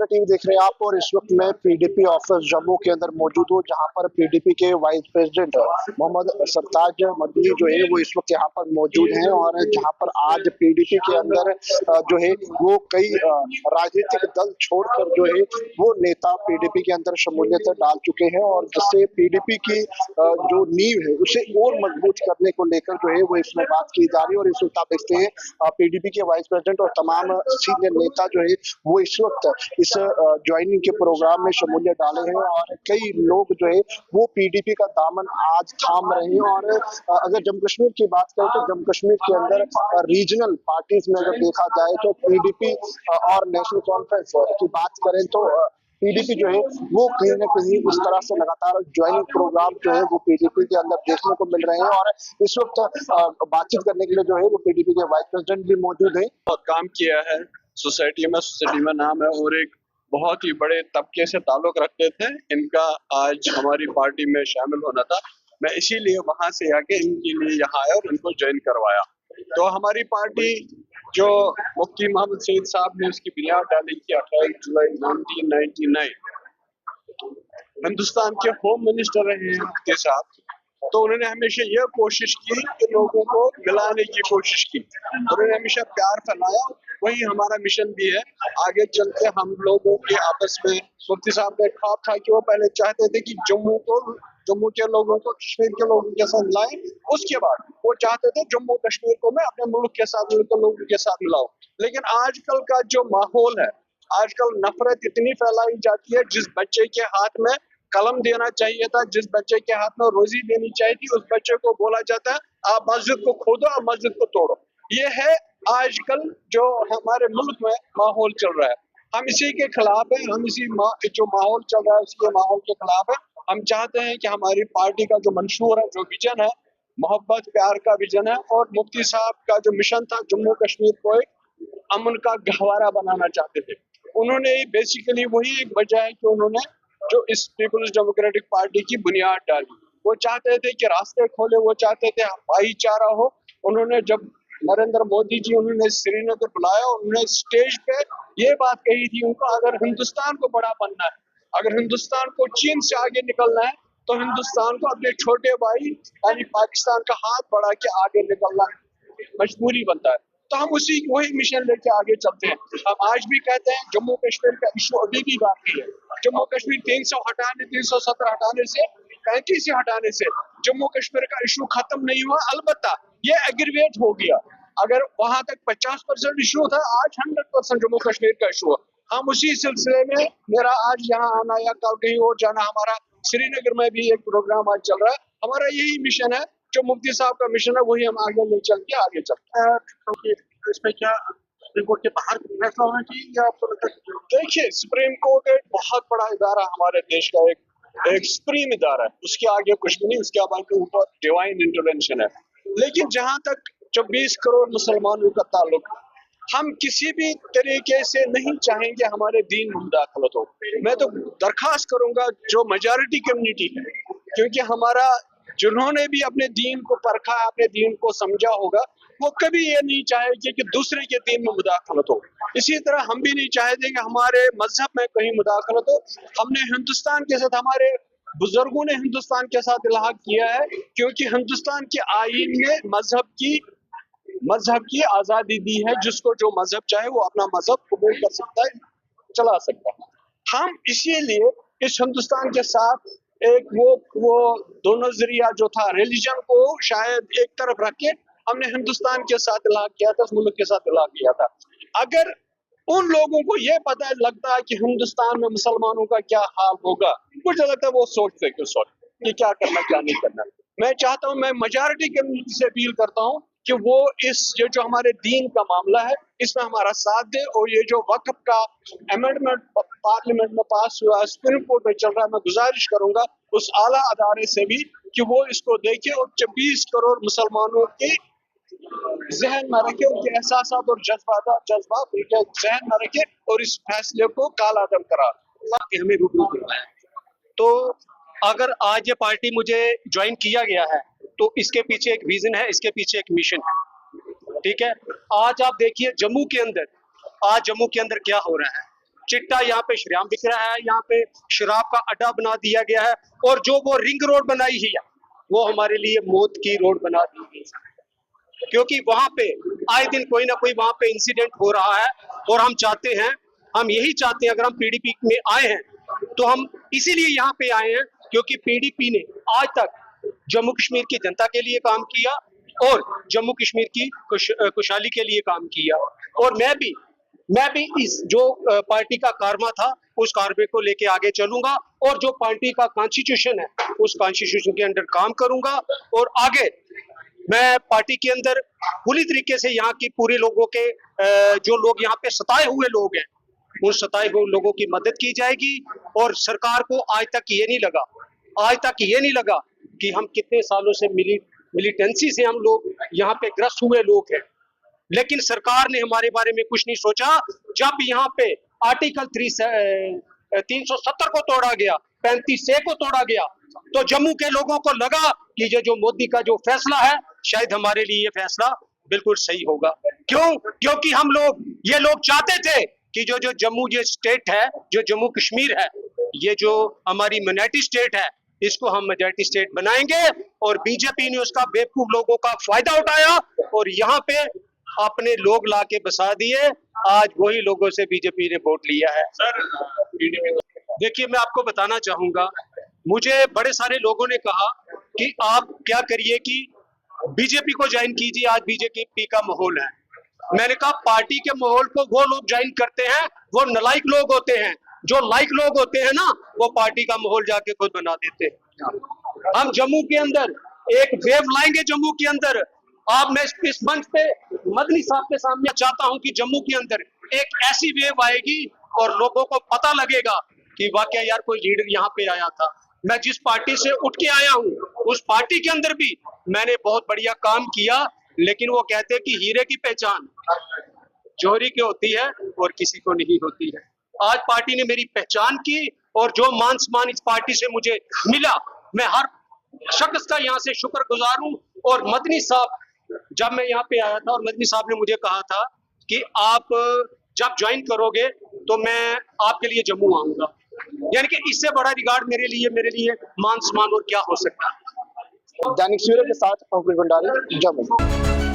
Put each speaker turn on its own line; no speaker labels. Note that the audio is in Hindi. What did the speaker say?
अपना टीवी देख रहे हैं आप और इस वक्त मैं पीडीपी ऑफिस जम्मू के अंदर मौजूद हूँ, जहां पर पीडीपी के वाइस प्रेसिडेंट मोहम्मद सरताज मदनी जो है वो इस वक्त यहाँ पर मौजूद हैं और जहां पर आज पीडीपी के अंदर जो है वो कई राजनीतिक दल छोड़कर जो है वो नेता पीडीपी के अंदर शमूलियत डाल चुके हैं और जिससे पीडीपी की जो नींव है उसे और मजबूत करने को लेकर जो है वो इसमें बात की जा रही है। और इस वक्त आप देखते हैं पीडीपी के वाइस प्रेसिडेंट और तमाम सीनियर नेता जो है वो इस वक्त इस ज्वाइनिंग के प्रोग्राम में शमूलियत डाले हैं और कई लोग जो है वो पीडीपी का दामन आज थाम रहे हैं। और अगर जम्मू कश्मीर की बात करें तो जम्मू कश्मीर के अंदर रीजनल पार्टीज में अगर देखा जाए तो पीडीपी और नेशनल कॉन्फ्रेंस की बात करें तो पीडीपी जो है वो कहीं ना कहीं इस तरह से लगातार ज्वाइनिंग प्रोग्राम जो है वो पीडीपी के अंदर देखने को मिल रहे हैं। और इस वक्त बातचीत करने के लिए जो है वो पीडीपी के वाइस प्रेसिडेंट भी मौजूद है।
बहुत काम किया है सोसाइटी में नाम है और एक बहुत ही बड़े तबके से ताल्लुक रखते थे। इनका आज हमारी पार्टी में शामिल होना था, मैं इसीलिए वहां से आके इनके लिए यहाँ आया और इनको ज्वाइन करवाया। तो हमारी पार्टी जो मुफ्ती मोहम्मद सईद साहब ने उसकी बुनियाद डाली थी 28 जुलाई 1999, हिंदुस्तान के होम मिनिस्टर रहे हैं मुफ्ती साहब, तो उन्होंने हमेशा यह कोशिश की कि लोगों को मिलाने की कोशिश की, उन्होंने हमेशा प्यार फैलाया। वही हमारा मिशन भी है। आगे चलते हम लोगों के आपस में मुफ्ती साहब का ख्वाब था कि वो पहले चाहते थे कि जम्मू के लोगों को कश्मीर के लोगों के साथ मिलाएं, उसके बाद वो चाहते थे जम्मू कश्मीर को मैं अपने मुल्क के साथ लोगों के साथ मिलाऊं। लेकिन आजकल का जो माहौल है, आजकल नफरत इतनी फैलाई जाती है। जिस बच्चे के हाथ में कलम देना चाहिए था, जिस बच्चे के हाथ में रोजी देनी चाहिए थी, उस बच्चे को बोला जाता है आप मस्जिद को खोदो, आप मस्जिद को तोड़ो। ये है आजकल जो हमारे मुल्क में माहौल चल रहा है। हम इसी के खिलाफ है, हम इसी जो माहौल चल रहा है उसके माहौल के खिलाफ है। हम चाहते हैं कि हमारी पार्टी का जो मंशूर है, जो विजन है, मोहब्बत प्यार का विजन है, और मुफ्ती साहब का जो मिशन था जम्मू कश्मीर को एक अमन का गहवारा बनाना चाहते थे। उन्होंने बेसिकली वही एक वजह है कि उन्होंने जो इस पीपल्स डेमोक्रेटिक पार्टी की बुनियाद डाली। वो चाहते थे कि रास्ते खोले, वो चाहते थे भाईचारा हो। उन्होंने जब नरेंद्र मोदी जी उन्होंने श्रीनगर बुलाया, उन्होंने स्टेज पे ये बात कही थी उनको, अगर हिंदुस्तान को बड़ा बनना है, अगर हिंदुस्तान को चीन से आगे निकलना है, तो हिंदुस्तान को अपने छोटे भाई यानी पाकिस्तान का हाथ बढ़ा के आगे निकलना मजबूरी बनता है। तो हम वही मिशन लेके आगे चलते हैं। हम आज भी कहते हैं जम्मू कश्मीर का इशू अभी भी बाकी है। जम्मू कश्मीर 317 हटाने से 35 से हटाने से जम्मू कश्मीर का इशू खत्म नहीं हुआ, अलबत्ता ये एग्रीवेट हो गया। अगर वहां तक 50% इशू था, आज 100% जम्मू कश्मीर का इशू है। हम उसी सिलसिले में मेरा आज यहाँ आना या कल कहीं और जाना, हमारा श्रीनगर में भी एक प्रोग्राम आज चल रहा है। हमारा यही मिशन है, जो मुफ्ती साहब का मिशन है वही हम आगे ले चल के आगे चलते हैं।
इसमें क्या सुप्रीम कोर्ट के बाहर फैसला होना चाहिए या आपको लगता है?
देखिए, सुप्रीम कोर्ट एक बहुत बड़ा इदारा हमारे देश का, एक सुप्रीम इदारा है, उसके आगे कुछ भी नहीं, उसके आगे ऊपर डिवाइन इंटरवेंशन है। लेकिन जहां तक 24 करोड़ मुसलमानों का ताल्लुक, हम किसी भी तरीके से नहीं चाहेंगे हमारे दीन में मुदाखलत हो। मैं तो दरखास्त करूंगा जो मेजॉरिटी कम्युनिटी है, क्योंकि हमारा जिन्होंने भी अपने दीन को परखा, अपने दीन को समझा होगा, वो कभी ये नहीं चाहेंगे कि दूसरे के दीन में मुदाखलत हो। इसी तरह हम भी नहीं चाहते कि हमारे मजहब में कहीं मुदाखलत हो। हमने हिंदुस्तान के साथ, हमारे बुजुर्गों ने हिंदुस्तान के साथ इलाहा किया है, क्योंकि हिंदुस्तान के आईन ने मजहब की आजादी दी है। जिसको जो मजहब चाहे वो अपना मजहब कबूल कर सकता है, चला सकता है। हम इसीलिए इस हिंदुस्तान के साथ एक वो दो नजरिया जो था, रिलीजन को शायद एक तरफ रख के हमने हिंदुस्तान के साथ इलाहा किया था, उस मुल्क के साथ इलाहा किया था। अगर उन लोगों को ये पता लगता है कि हिंदुस्तान में मुसलमानों का क्या हाल होगा, मुझे लगता है वो सोचते कि उस वक्त कि क्या करना क्या नहीं करना। मैं चाहता हूं, मैं मेजॉरिटी कम्युनिटी से अपील करता हूं कि वो ये जो हमारे दीन का मामला है इसमें हमारा साथ दे। और ये जो वक्फ का अमेंडमेंट पार्लियामेंट में पास हुआ, सुप्रीम कोर्ट में चल रहा है, मैं गुजारिश करूंगा उस आला अदारे से भी कि वो इसको देखे और 24 करोड़ मुसलमानों की जहन में रखे, उनके एहसास और जज्बात उनके जहन में रखे और इस फैसले को कालादम करा
हमें रूबरू करवाया। तो अगर आज ये पार्टी मुझे ज्वाइन किया गया है तो इसके पीछे एक विजन है, इसके पीछे एक मिशन है। ठीक है, आज आप देखिए जम्मू के अंदर क्या हो रहा है चिट्टा यहाँ पे शरेआम बिक रहा है, यहाँ पे शराब का अड्डा बना दिया गया है, और जो वो रिंग रोड बनाई ही है वो हमारे लिए मौत की रोड बना दी गई, क्योंकि वहां पे आए दिन कोई ना कोई वहां पे इंसिडेंट हो रहा है। और हम यही चाहते हैं, अगर हम पीडीपी में आए हैं तो हम इसीलिए यहाँ पे आए हैं क्योंकि पीडीपी ने आज तक जम्मू कश्मीर की जनता के लिए काम किया और जम्मू कश्मीर की खुशहाली के लिए काम किया। और मैं भी इस जो पार्टी का कारवा था उस कारवे को लेके आगे चलूंगा, और जो पार्टी का कॉन्स्टिट्यूशन है उस कॉन्स्टिट्यूशन के अंदर काम करूंगा। और आगे मैं पार्टी के अंदर पूरी तरीके से यहाँ की पूरे लोगों के जो लोग यहाँ पे सताए हुए लोग हैं उन सताए हुए लोगों की मदद की जाएगी। और सरकार को आज तक ये नहीं लगा कि हम कितने सालों से मिलिटेंसी से हम लोग यहाँ पे ग्रस्त हुए लोग हैं, लेकिन सरकार ने हमारे बारे में कुछ नहीं सोचा। जब यहाँ पे आर्टिकल 370 को तोड़ा गया, 35A को तोड़ा गया, तो जम्मू के लोगों को लगा कि ये जो मोदी का जो फैसला है शायद हमारे लिए ये फैसला बिल्कुल सही होगा। क्यों? क्योंकि ये लोग चाहते थे कि जो जम्मू ये स्टेट है, जो जम्मू कश्मीर है, ये जो हमारी माइनॉरिटी स्टेट है, इसको हम मेजॉरिटी स्टेट बनाएंगे। और बीजेपी ने उसका बेवकूफ लोगों का फायदा उठाया और यहाँ पे अपने लोग लाके बसा दिए। आज वही लोगों से बीजेपी ने वोट लिया है।
सर
देखिए, मैं आपको बताना चाहूंगा, मुझे बड़े सारे लोगों ने कहा कि आप क्या करिए कि बीजेपी को ज्वाइन कीजिए, आज बीजेपी का माहौल है। मैंने कहा पार्टी के माहौल को वो लोग ज्वाइन करते हैं, वो नालायक लोग होते हैं। जो लाइक लोग होते हैं ना, वो पार्टी का माहौल जाके खुद बना देते हैं। हम जम्मू के अंदर एक वेव लाएंगे, जम्मू के अंदर मैं इस मंच पे मदनी साहब के सामने चाहता हूं कि जम्मू के अंदर एक ऐसी वेव आएगी और लोगों को पता लगेगा कि वाकई यार कोई लीडर यहाँ पे आया था। मैं जिस पार्टी से उठ के आया हूँ उस पार्टी के अंदर भी मैंने बहुत बढ़िया काम किया, लेकिन वो कहते हैं कि हीरे की पहचान जौहरी की होती है और किसी को नहीं होती है। आज पार्टी ने मेरी पहचान की और जो मान सम्मान इस पार्टी से मुझे मिला, मैं हर शख्स का यहाँ से शुक्रगुजार हूँ। और मदनी साहब, जब मैं यहाँ पे आया था और मदनी साहब ने मुझे कहा था कि आप जब ज्वाइन करोगे तो मैं आपके लिए जम्मू आऊंगा, यानी कि इससे बड़ा रिगार्ड मेरे लिए मान सम्मान और क्या हो सकता है।
दैनिक सवेरा के साथ अंकुश भंडारी, जम्मू।